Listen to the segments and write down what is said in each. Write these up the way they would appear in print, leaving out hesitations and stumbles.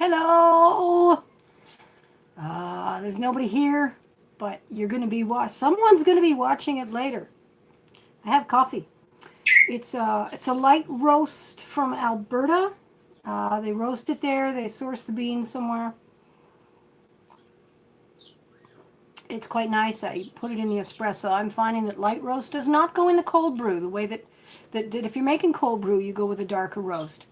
Hello. There's nobody here, but you're going to be someone's going to be watching it later. I have coffee. It's a light roast from Alberta. They roast it there. They source the beans somewhere. It's quite nice. I put it in the espresso. I'm finding that light roast does not go in the cold brew the way that if you're making cold brew, you go with a darker roast.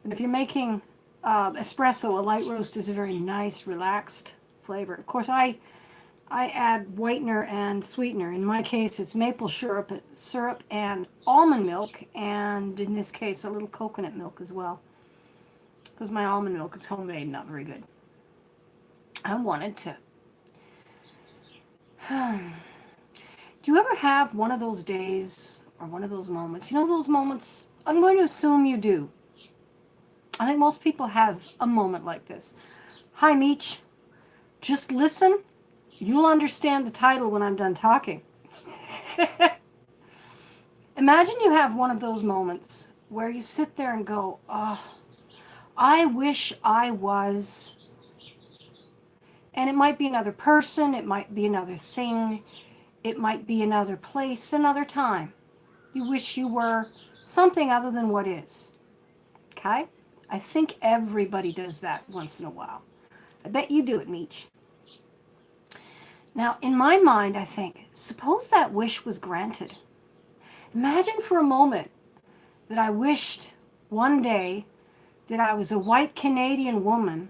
And if you're making espresso, a light roast is a very nice, relaxed flavor. Of course, I add whitener and sweetener. In my case, it's maple syrup and almond milk, and in this case, a little coconut milk as well. Because my almond milk is homemade, not very good. I wanted to. Do you ever have one of those days or one of those moments? You know those moments? I'm going to assume you do. I think most people have a moment like this. Hi, Meech. Just listen. You'll understand the title when I'm done talking. Imagine you have one of those moments where you sit there and go, oh, I wish I was. And it might be another person, it might be another thing, it might be another place, another time. You wish you were something other than what is. Okay? I think everybody does that once in a while. I bet you do it, Meech. Now, in my mind, I think, suppose that wish was granted. Imagine for a moment that I wished one day that I was a white Canadian woman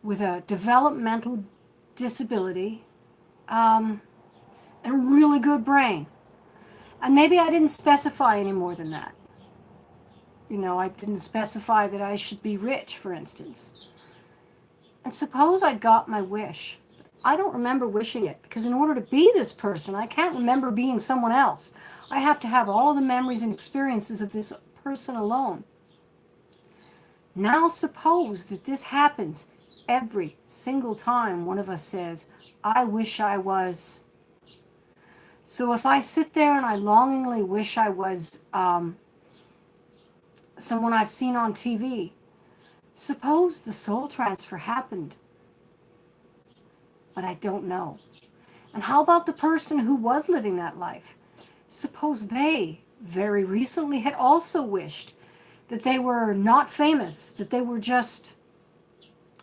with a developmental disability and a really good brain. And maybe I didn't specify any more than that. You know, I didn't specify that I should be rich, for instance. And suppose I got my wish. I don't remember wishing it, because in order to be this person, I can't remember being someone else. I have to have all the memories and experiences of this person alone. Now suppose that this happens every single time one of us says, I wish I was. So if I sit there and I longingly wish I was someone I've seen on TV, suppose the soul transfer happened, but I don't know. And how about the person who was living that life? Suppose they very recently had also wished that they were not famous, that they were just,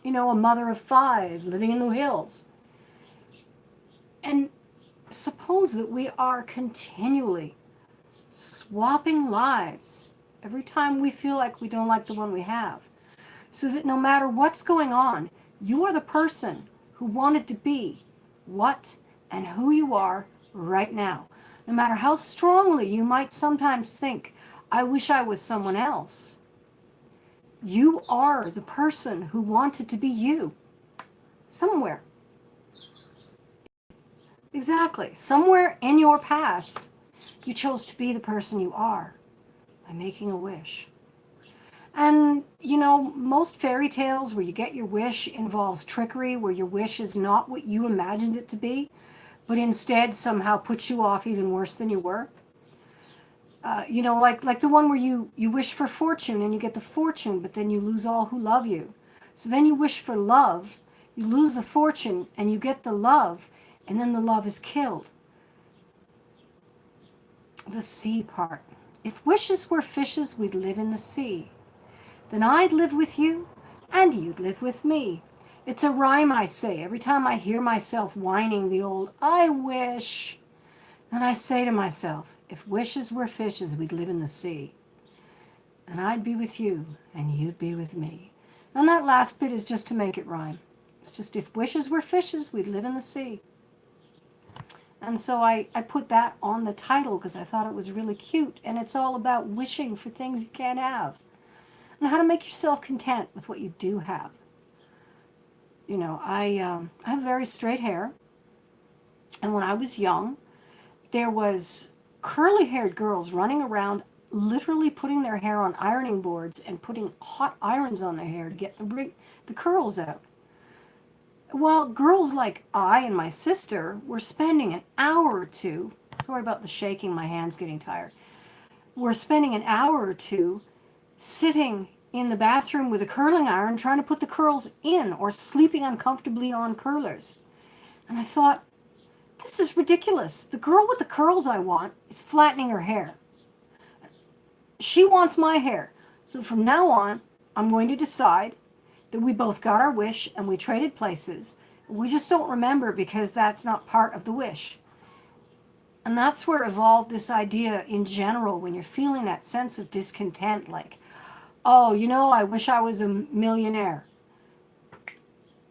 you know, a mother of 5 living in the hills. And suppose that we are continually swapping lives every time we feel like we don't like the one we have. So that no matter what's going on, you are the person who wanted to be what and who you are right now. No matter how strongly you might sometimes think, I wish I was someone else. You are the person who wanted to be you. Somewhere. Exactly. Somewhere in your past, you chose to be the person you are by making a wish. And, you know, most fairy tales where you get your wish involves trickery, where your wish is not what you imagined it to be, but instead somehow puts you off even worse than you were. You know, like the one where you wish for fortune and you get the fortune, but then you lose all who love you. So then you wish for love, you lose the fortune, and you get the love, and then the love is killed. The sea part. If wishes were fishes, we'd live in the sea. Then I'd live with you, and you'd live with me. It's a rhyme I say every time I hear myself whining the old, I wish. Then I say to myself, if wishes were fishes, we'd live in the sea. And I'd be with you, and you'd be with me. And that last bit is just to make it rhyme. It's just, if wishes were fishes, we'd live in the sea. And so I put that on the title because I thought it was really cute. And it's all about wishing for things you can't have. And how to make yourself content with what you do have. You know, I have very straight hair. And when I was young, there was curly-haired girls running around literally putting their hair on ironing boards and putting hot irons on their hair to get the curls out. Well, girls like I and my sister were spending an hour or two, sorry about the shaking, my hand's getting tired. We're spending an hour or two sitting in the bathroom with a curling iron trying to put the curls in or sleeping uncomfortably on curlers. And I thought, this is ridiculous. The girl with the curls I want is flattening her hair. She wants my hair. So from now on, I'm going to decide that we both got our wish and we traded places. We just don't remember because that's not part of the wish. And that's where evolved this idea in general when you're feeling that sense of discontent, like, oh, I wish I was a millionaire.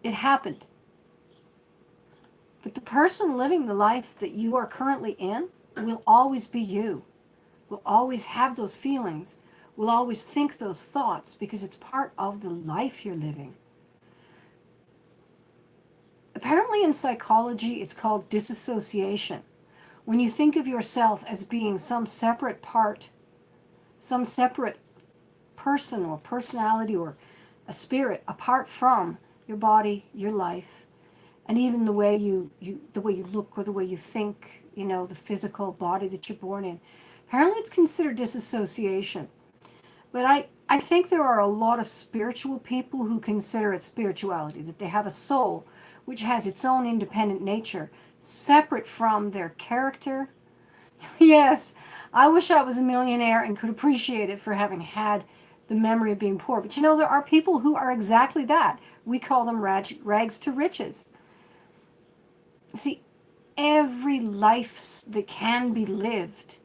It happened. But the person living the life that you are currently in will always be you. Will always have those feelings. Will always think those thoughts because it's part of the life you're living. Apparently in psychology, it's called disassociation. When you think of yourself as being some separate part, some separate person or personality or a spirit apart from your body, your life, and even the way you look or the way you think, the physical body that you're born in. Apparently it's considered disassociation. But I think there are a lot of spiritual people who consider it spirituality, that they have a soul which has its own independent nature, separate from their character. Yes, I wish I was a millionaire and could appreciate it for having had the memory of being poor. But there are people who are exactly that. We call them rags to riches. See, every life that can be lived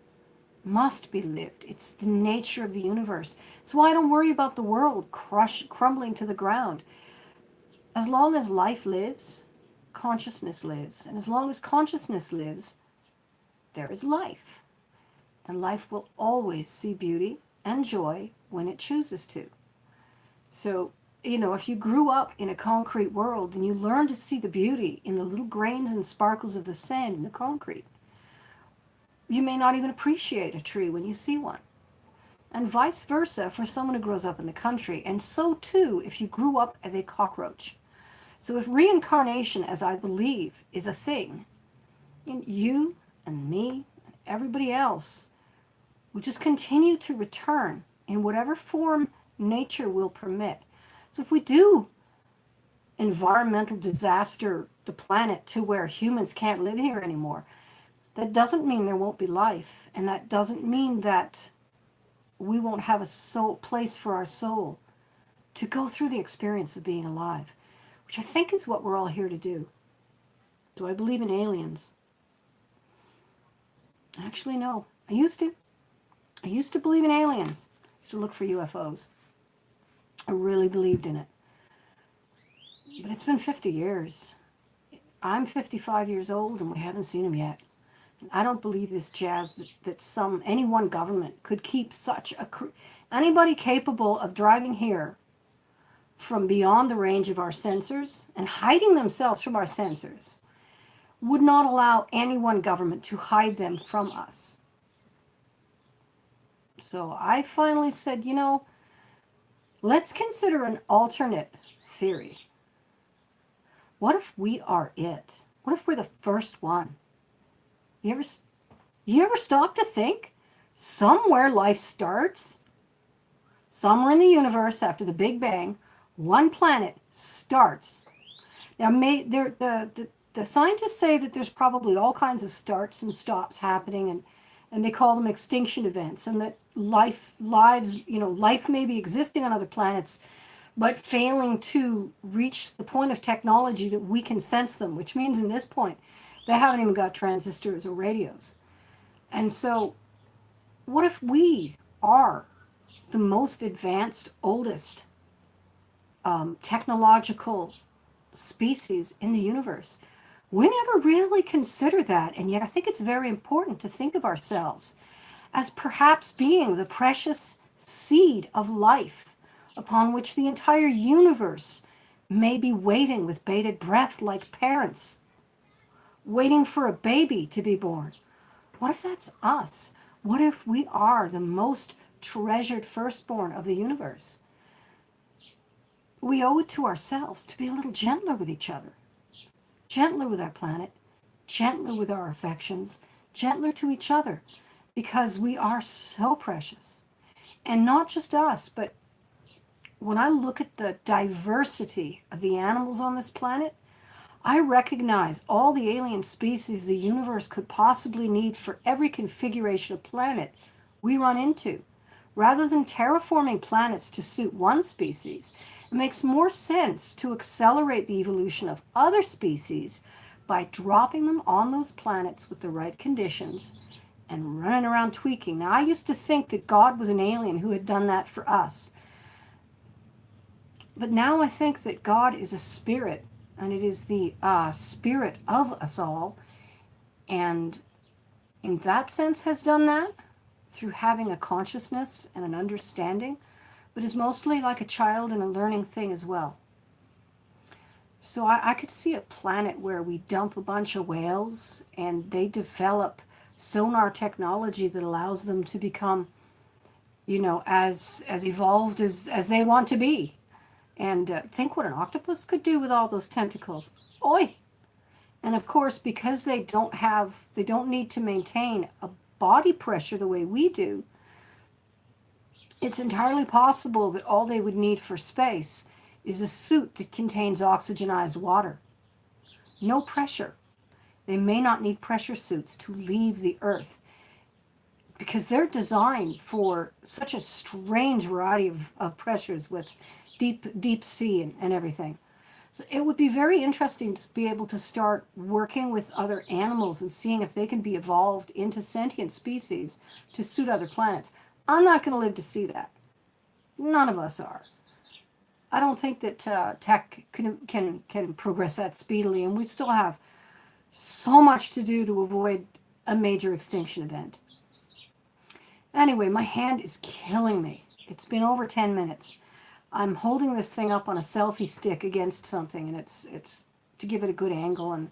must be lived. It's the nature of the universe. That's why I don't worry about the world crumbling to the ground. As long as life lives, consciousness lives. And as long as consciousness lives, there is life. And life will always see beauty and joy when it chooses to. So, if you grew up in a concrete world and you learn to see the beauty in the little grains and sparkles of the sand in the concrete, you may not even appreciate a tree when you see one. And vice versa for someone who grows up in the country. And so too if you grew up as a cockroach. So if reincarnation, as I believe, is a thing, and you and me and everybody else will just continue to return in whatever form nature will permit. So if we do environmental disaster the planet to where humans can't live here anymore, that doesn't mean there won't be life. And that doesn't mean that we won't have a place for our soul to go through the experience of being alive, which I think is what we're all here to do. Do I believe in aliens? Actually, no. I used to. I used to believe in aliens. I used to look for UFOs. I really believed in it. But it's been 50 years. I'm 55 years old and we haven't seen them yet. I don't believe this jazz that any one government could keep anybody capable of driving here from beyond the range of our sensors and hiding themselves from our sensors would not allow any one government to hide them from us. So I finally said, let's consider an alternate theory. What if we are it? What if we're the first one? You ever stop to think? Somewhere life starts. Somewhere in the universe after the Big Bang, one planet starts. Now, the scientists say that there's probably all kinds of starts and stops happening, and they call them extinction events, and that life may be existing on other planets, but failing to reach the point of technology that we can sense them, which means in this point, they haven't even got transistors or radios. And so, what if we are the most advanced, oldest technological species in the universe? We never really consider that, and yet I think it's very important to think of ourselves as perhaps being the precious seed of life upon which the entire universe may be waiting with bated breath like parents, waiting for a baby to be born. What if that's us? What if we are the most treasured firstborn of the universe? We owe it to ourselves to be a little gentler with each other, gentler with our planet, gentler with our affections, gentler to each other, because we are so precious. And not just us, but when I look at the diversity of the animals on this planet, I recognize all the alien species the universe could possibly need for every configuration of planet we run into. Rather than terraforming planets to suit one species, it makes more sense to accelerate the evolution of other species by dropping them on those planets with the right conditions and running around tweaking. Now, I used to think that God was an alien who had done that for us. But now I think that God is a spirit, and it is the spirit of us all, and in that sense has done that through having a consciousness and an understanding, but is mostly like a child and a learning thing as well. So I could see a planet where we dump a bunch of whales and they develop sonar technology that allows them to become, as evolved as they want to be. And think what an octopus could do with all those tentacles. Oi! And of course, because they don't need to maintain a body pressure the way we do, it's entirely possible that all they would need for space is a suit that contains oxygenized water. No pressure. They may not need pressure suits to leave the Earth because they're designed for such a strange variety of pressures with deep sea and everything. So it would be very interesting to be able to start working with other animals and seeing if they can be evolved into sentient species to suit other planets. I'm not going to live to see that. None of us are. I don't think that tech can progress that speedily, and we still have so much to do to avoid a major extinction event. Anyway, my hand is killing me. It's been over 10 minutes. I'm holding this thing up on a selfie stick against something, and it's to give it a good angle, and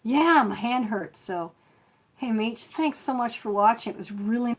yeah, my hand hurts. So, hey, Meech, thanks so much for watching. It was really